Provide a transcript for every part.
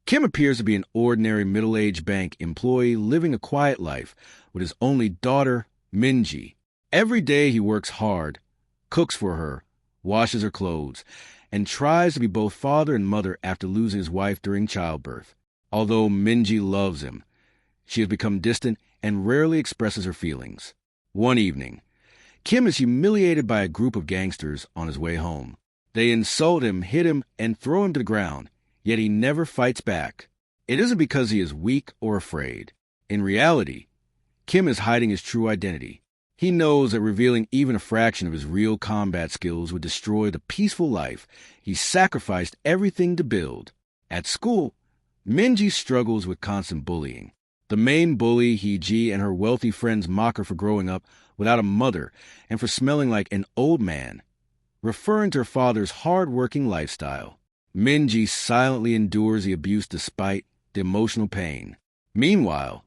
Kim appears to be an ordinary middle-aged bank employee living a quiet life with his only daughter, Minji. Every day he works hard, cooks for her, washes her clothes, and tries to be both father and mother after losing his wife during childbirth. Although Minji loves him, she has become distant and rarely expresses her feelings. One evening, Kim is humiliated by a group of gangsters on his way home. They insult him, hit him, and throw him to the ground, yet he never fights back. It isn't because he is weak or afraid. In reality, Kim is hiding his true identity. He knows that revealing even a fraction of his real combat skills would destroy the peaceful life he sacrificed everything to build. At school, Minji struggles with constant bullying. The main bully, Hee-ji, and her wealthy friends mock her for growing up without a mother and for smelling like an old man, referring to her father's hard-working lifestyle. Minji silently endures the abuse despite the emotional pain. Meanwhile,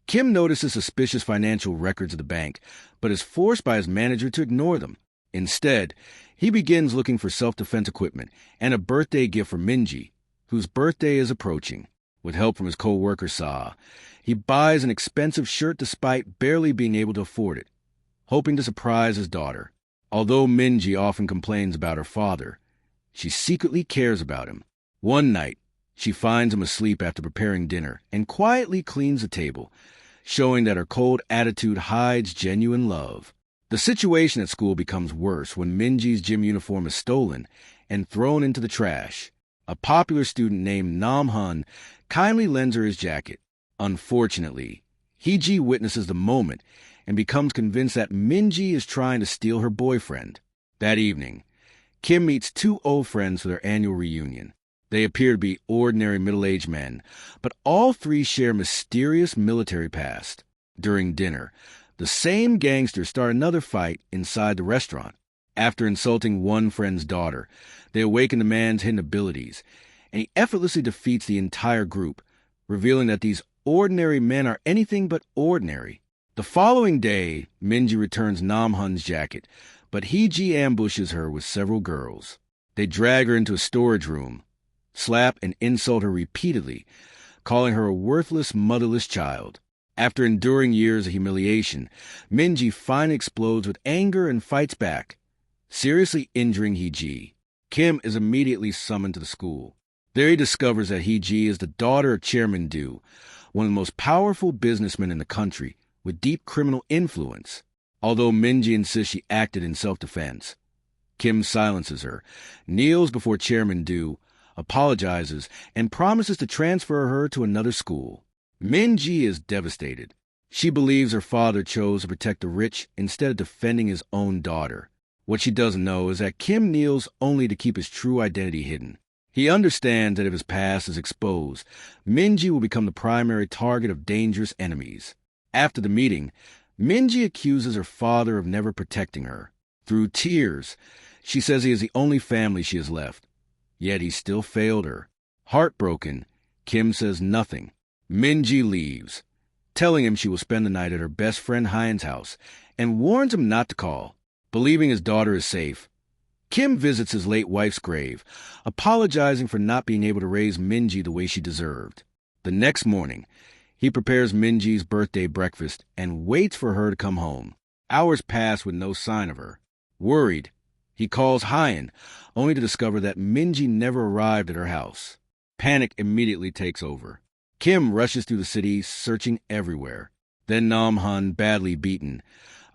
Kim notices suspicious financial records of the bank, but is forced by his manager to ignore them. Instead, he begins looking for self-defense equipment and a birthday gift for Minji, whose birthday is approaching. With help from his co-worker Sa, he buys an expensive shirt despite barely being able to afford it, hoping to surprise his daughter. Although Minji often complains about her father, she secretly cares about him. One night, she finds him asleep after preparing dinner and quietly cleans the table, showing that her cold attitude hides genuine love. The situation at school becomes worse when Minji's gym uniform is stolen and thrown into the trash. A popular student named Nam-hun kindly lends her his jacket. Unfortunately, Hee-ji witnesses the moment and becomes convinced that Minji is trying to steal her boyfriend. That evening, Kim meets two old friends for their annual reunion. They appear to be ordinary middle-aged men, but all three share mysterious military past. During dinner, the same gangsters start another fight inside the restaurant. After insulting one friend's daughter, they awaken the man's hidden abilities, and he effortlessly defeats the entire group, revealing that these ordinary men are anything but ordinary. The following day, Minji returns Nam-hun's jacket, but Hee-ji ambushes her with several girls. They drag her into a storage room, slap and insult her repeatedly, calling her a worthless, motherless child. After enduring years of humiliation, Minji finally explodes with anger and fights back, seriously injuring Hee-ji. Kim is immediately summoned to the school. There he discovers that Hee-ji is the daughter of Chairman Do, one of the most powerful businessmen in the country, with deep criminal influence. Although Minji insists she acted in self-defense, Kim silences her, kneels before Chairman Do, apologizes, and promises to transfer her to another school. Minji is devastated. She believes her father chose to protect the rich instead of defending his own daughter. What she doesn't know is that Kim kneels only to keep his true identity hidden. He understands that if his past is exposed, Minji will become the primary target of dangerous enemies. After the meeting, Minji accuses her father of never protecting her. Through tears, she says he is the only family she has left. Yet he still failed her. Heartbroken, Kim says nothing. Minji leaves, telling him she will spend the night at her best friend Hyen's house, and warns him not to call. Believing his daughter is safe, Kim visits his late wife's grave, apologizing for not being able to raise Minji the way she deserved. The next morning, he prepares Minji's birthday breakfast and waits for her to come home. Hours pass with no sign of her. Worried, he calls Hyen, only to discover that Minji never arrived at her house. Panic immediately takes over. Kim rushes through the city, searching everywhere. Then Nam-hun, badly beaten,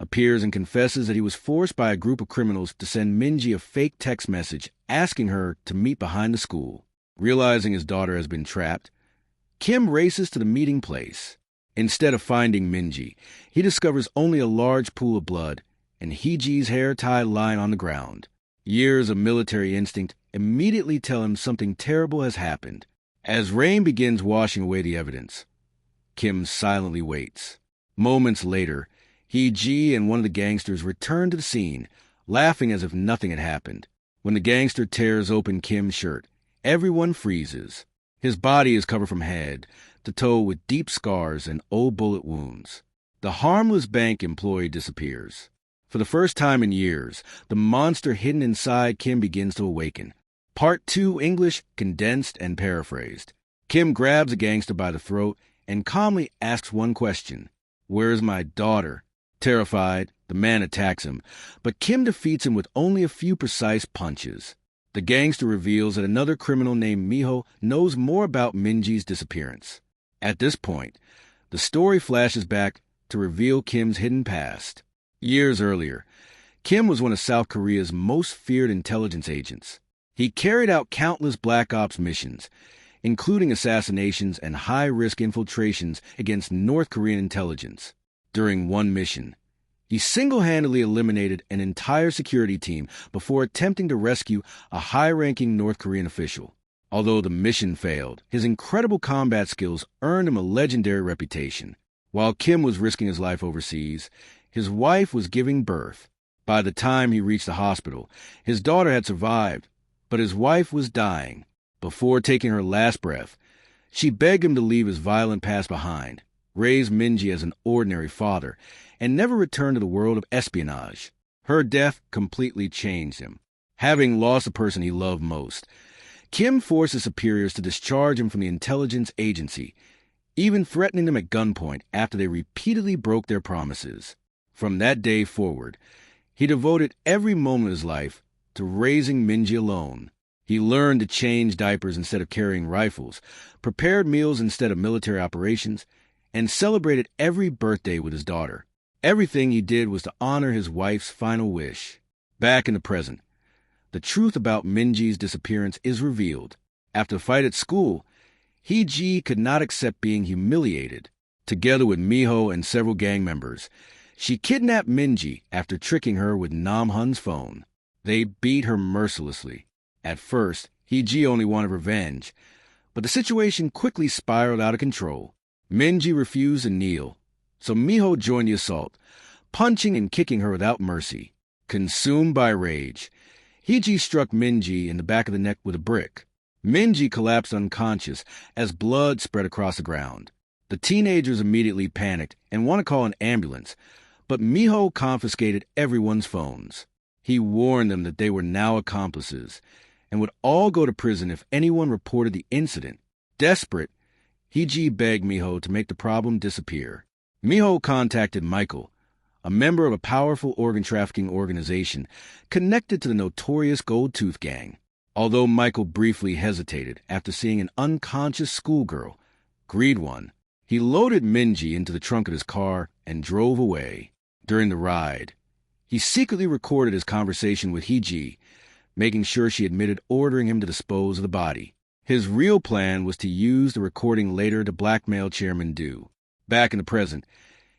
appears and confesses that he was forced by a group of criminals to send Minji a fake text message asking her to meet behind the school. Realizing his daughter has been trapped, Kim races to the meeting place. Instead of finding Minji, he discovers only a large pool of blood and Hee-ji's hair tie lying on the ground. Years of military instinct immediately tell him something terrible has happened. As rain begins washing away the evidence, Kim silently waits. Moments later, Hee-ji and one of the gangsters return to the scene, laughing as if nothing had happened. When the gangster tears open Kim's shirt, everyone freezes. His body is covered from head to toe with deep scars and old bullet wounds. The harmless bank employee disappears. For the first time in years, the monster hidden inside Kim begins to awaken. Part 2 English, condensed and paraphrased. Kim grabs the gangster by the throat and calmly asks one question: "Where's my daughter?" Terrified, the man attacks him, but Kim defeats him with only a few precise punches. The gangster reveals that another criminal named Miho knows more about Minji's disappearance. At this point, the story flashes back to reveal Kim's hidden past. Years earlier, Kim was one of South Korea's most feared intelligence agents. He carried out countless Black Ops missions, including assassinations and high-risk infiltrations against North Korean intelligence. During one mission, he single-handedly eliminated an entire security team before attempting to rescue a high-ranking North Korean official. Although the mission failed, his incredible combat skills earned him a legendary reputation. While Kim was risking his life overseas, his wife was giving birth. By the time he reached the hospital, his daughter had survived, but his wife was dying. Before taking her last breath, she begged him to leave his violent past behind, raise Minji as an ordinary father, and never return to the world of espionage. Her death completely changed him. Having lost the person he loved most, Kim forced his superiors to discharge him from the intelligence agency, even threatening them at gunpoint after they repeatedly broke their promises. From that day forward, he devoted every moment of his life to raising Minji alone. He learned to change diapers instead of carrying rifles, prepared meals instead of military operations, and celebrated every birthday with his daughter. Everything he did was to honor his wife's final wish. Back in the present, the truth about Minji's disappearance is revealed. After a fight at school, Hee-ji could not accept being humiliated. Together with Miho and several gang members, she kidnapped Minji after tricking her with Nam-hun's phone. They beat her mercilessly. At first, Hee-ji only wanted revenge, but the situation quickly spiraled out of control. Minji refused to kneel, so Miho joined the assault, punching and kicking her without mercy. Consumed by rage, Hee-ji struck Minji in the back of the neck with a brick. Minji collapsed unconscious as blood spread across the ground. The teenagers immediately panicked and want to call an ambulance, but Miho confiscated everyone's phones. He warned them that they were now accomplices and would all go to prison if anyone reported the incident. Desperate, Hee-ji begged Miho to make the problem disappear. Miho contacted Michael, a member of a powerful organ trafficking organization connected to the notorious Gold Tooth Gang. Although Michael briefly hesitated after seeing an unconscious schoolgirl, greed won. He loaded Minji into the trunk of his car and drove away. During the ride, he secretly recorded his conversation with Hee-ji, making sure she admitted ordering him to dispose of the body. His real plan was to use the recording later to blackmail Chairman Do. Back in the present,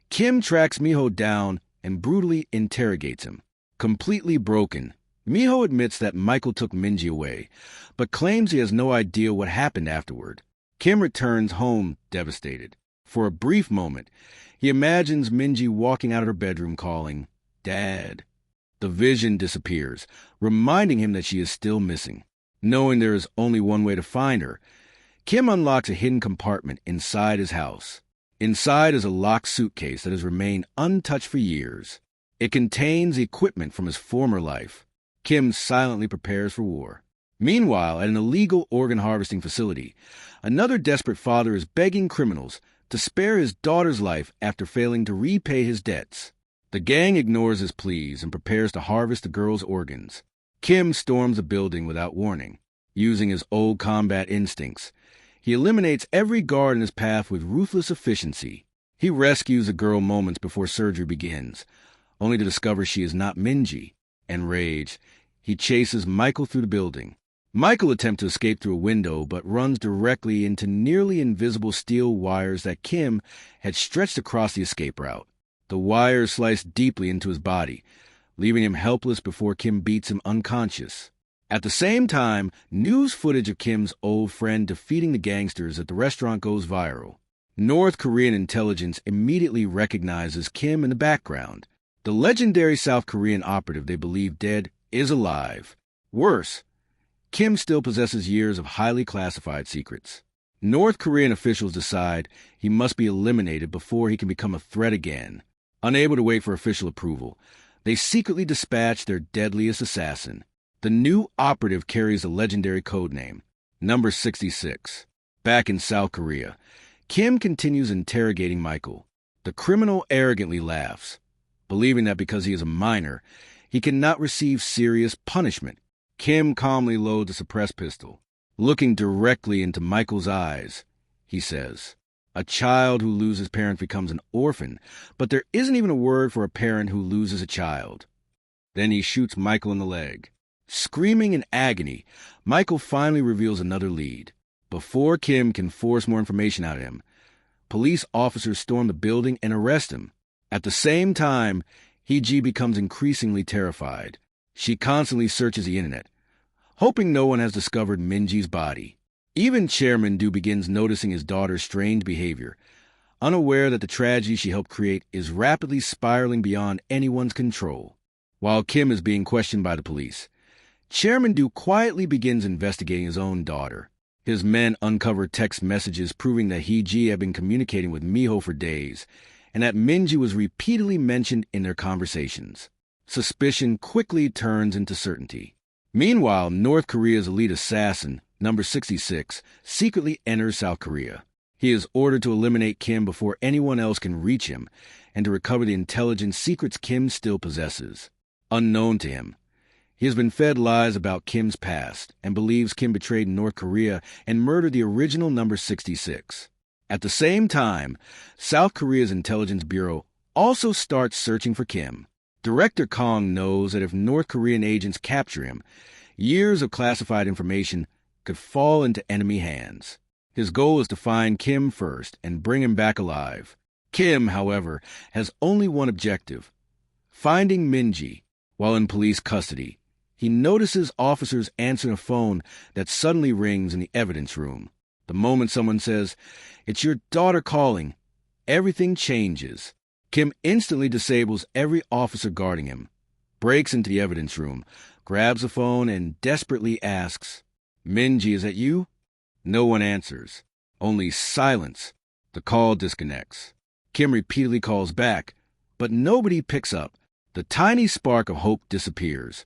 Kim tracks Miho down and brutally interrogates him. Completely broken, Miho admits that Michael took Minji away, but claims he has no idea what happened afterward. Kim returns home devastated. For a brief moment, he imagines Minji walking out of her bedroom calling, "Dad." The vision disappears, reminding him that she is still missing. Knowing there is only one way to find her, Kim unlocks a hidden compartment inside his house. Inside is a locked suitcase that has remained untouched for years. It contains equipment from his former life. Kim silently prepares for war. Meanwhile, at an illegal organ harvesting facility, another desperate father is begging criminals to spare his daughter's life after failing to repay his debts. The gang ignores his pleas and prepares to harvest the girl's organs. Kim storms the building without warning. Using his old combat instincts, he eliminates every guard in his path with ruthless efficiency. He rescues the girl moments before surgery begins, only to discover she is not Minji. Enraged, he chases Michael through the building. Michael attempts to escape through a window, but runs directly into nearly invisible steel wires that Kim had stretched across the escape route. The wires slice deeply into his body, leaving him helpless before Kim beats him unconscious. At the same time, news footage of Kim's old friend defeating the gangsters at the restaurant goes viral. North Korean intelligence immediately recognizes Kim in the background. The legendary South Korean operative they believe dead is alive. Worse, Kim still possesses years of highly classified secrets. North Korean officials decide he must be eliminated before he can become a threat again. Unable to wait for official approval, they secretly dispatch their deadliest assassin. The new operative carries a legendary codename, Number 66. Back in South Korea, Kim continues interrogating Michael. The criminal arrogantly laughs, believing that because he is a minor, he cannot receive serious punishment. Kim calmly loads a suppressed pistol. Looking directly into Michael's eyes, he says, "A child who loses parents becomes an orphan, but there isn't even a word for a parent who loses a child." Then he shoots Michael in the leg. Screaming in agony, Michael finally reveals another lead. Before Kim can force more information out of him, police officers storm the building and arrest him. At the same time, Hee-ji becomes increasingly terrified. She constantly searches the internet, hoping no one has discovered Minji's body. Even Chairman Do begins noticing his daughter's strange behavior, unaware that the tragedy she helped create is rapidly spiraling beyond anyone's control. While Kim is being questioned by the police, Chairman Do quietly begins investigating his own daughter. His men uncover text messages proving that Hee-ji had been communicating with Miho for days, and that Minji was repeatedly mentioned in their conversations. Suspicion quickly turns into certainty. Meanwhile, North Korea's elite assassin, number 66, secretly enters South Korea. He is ordered to eliminate Kim before anyone else can reach him, and to recover the intelligence secrets Kim still possesses. Unknown to him, he has been fed lies about Kim's past and believes Kim betrayed North Korea and murdered the original number 66. At the same time, South Korea's intelligence bureau also starts searching for Kim. Director Kong knows that if North Korean agents capture him, years of classified information could fall into enemy hands. His goal is to find Kim first and bring him back alive. Kim, however, has only one objective: finding Minji. While in police custody, he notices officers answering a phone that suddenly rings in the evidence room. The moment someone says, "It's your daughter calling," everything changes. Kim instantly disables every officer guarding him, breaks into the evidence room, grabs the phone, and desperately asks, "Minji, is that you?" No one answers. Only silence. The call disconnects. Kim repeatedly calls back, but nobody picks up. The tiny spark of hope disappears,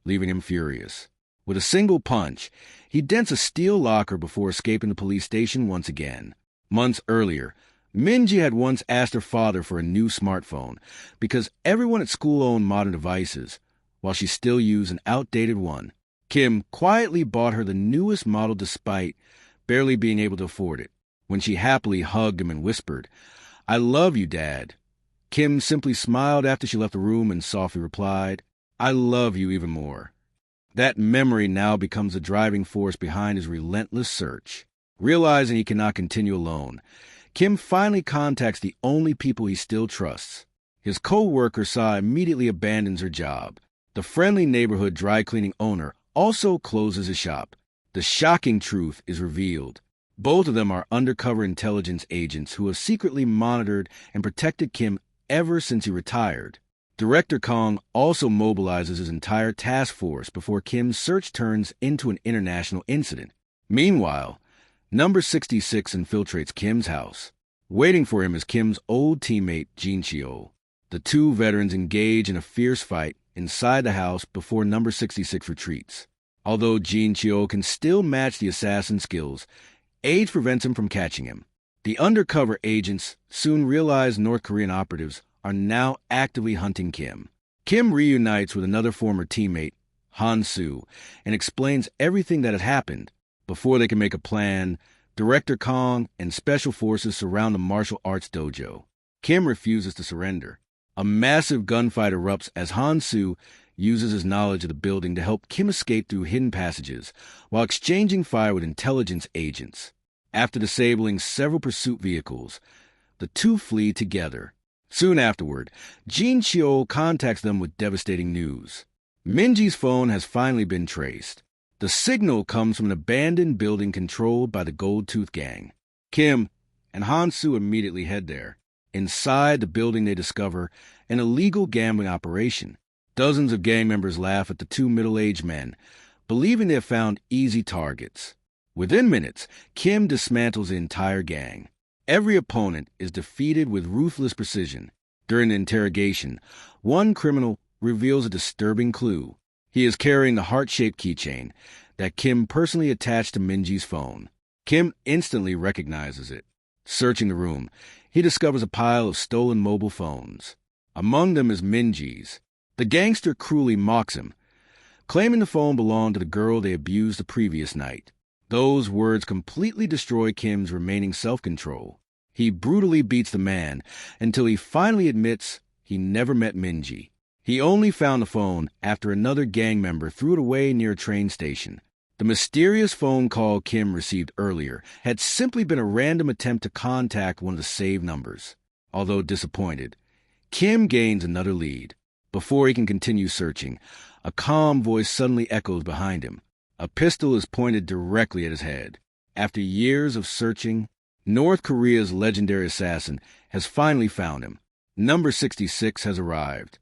leaving him furious. With a single punch, he dents a steel locker before escaping the police station once again. Months earlier, Minji had once asked her father for a new smartphone because everyone at school owned modern devices, while she still used an outdated one. Kim quietly bought her the newest model despite barely being able to afford it. When she happily hugged him and whispered, "I love you, Dad," Kim simply smiled after she left the room and softly replied, "I love you even more." That memory now becomes the driving force behind his relentless search. Realizing he cannot continue alone, Kim finally contacts the only people he still trusts. His co-worker Sa immediately abandons her job. The friendly neighborhood dry cleaning owner also closes his shop. The shocking truth is revealed. Both of them are undercover intelligence agents who have secretly monitored and protected Kim ever since he retired. Director Kong also mobilizes his entire task force before Kim's search turns into an international incident. Meanwhile, number 66 infiltrates Kim's house. Waiting for him is Kim's old teammate, Jin Chio. The two veterans engage in a fierce fight inside the house before number 66 retreats. Although Jin Chio can still match the assassin's skills, age prevents him from catching him. The undercover agents soon realize North Korean operatives are now actively hunting Kim. Kim reunites with another former teammate, Han-soo, and explains everything that had happened. Before they can make a plan, Director Kong and Special Forces surround the martial arts dojo. Kim refuses to surrender. A massive gunfight erupts as Han-soo uses his knowledge of the building to help Kim escape through hidden passages while exchanging fire with intelligence agents. After disabling several pursuit vehicles, the two flee together. Soon afterward, Jin Chio contacts them with devastating news. Minji's phone has finally been traced. The signal comes from an abandoned building controlled by the Gold Tooth Gang. Kim and Han-soo immediately head there. Inside the building, they discover an illegal gambling operation. Dozens of gang members laugh at the two middle-aged men, believing they have found easy targets. Within minutes, Kim dismantles the entire gang. Every opponent is defeated with ruthless precision. During the interrogation, one criminal reveals a disturbing clue. He is carrying the heart-shaped keychain that Kim personally attached to Minji's phone. Kim instantly recognizes it. Searching the room, he discovers a pile of stolen mobile phones. Among them is Minji's. The gangster cruelly mocks him, claiming the phone belonged to the girl they abused the previous night. Those words completely destroy Kim's remaining self-control. He brutally beats the man until he finally admits he never met Minji. He only found the phone after another gang member threw it away near a train station. The mysterious phone call Kim received earlier had simply been a random attempt to contact one of the saved numbers. Although disappointed, Kim gains another lead. Before he can continue searching, a calm voice suddenly echoes behind him. A pistol is pointed directly at his head. After years of searching, North Korea's legendary assassin has finally found him. Number 66 has arrived.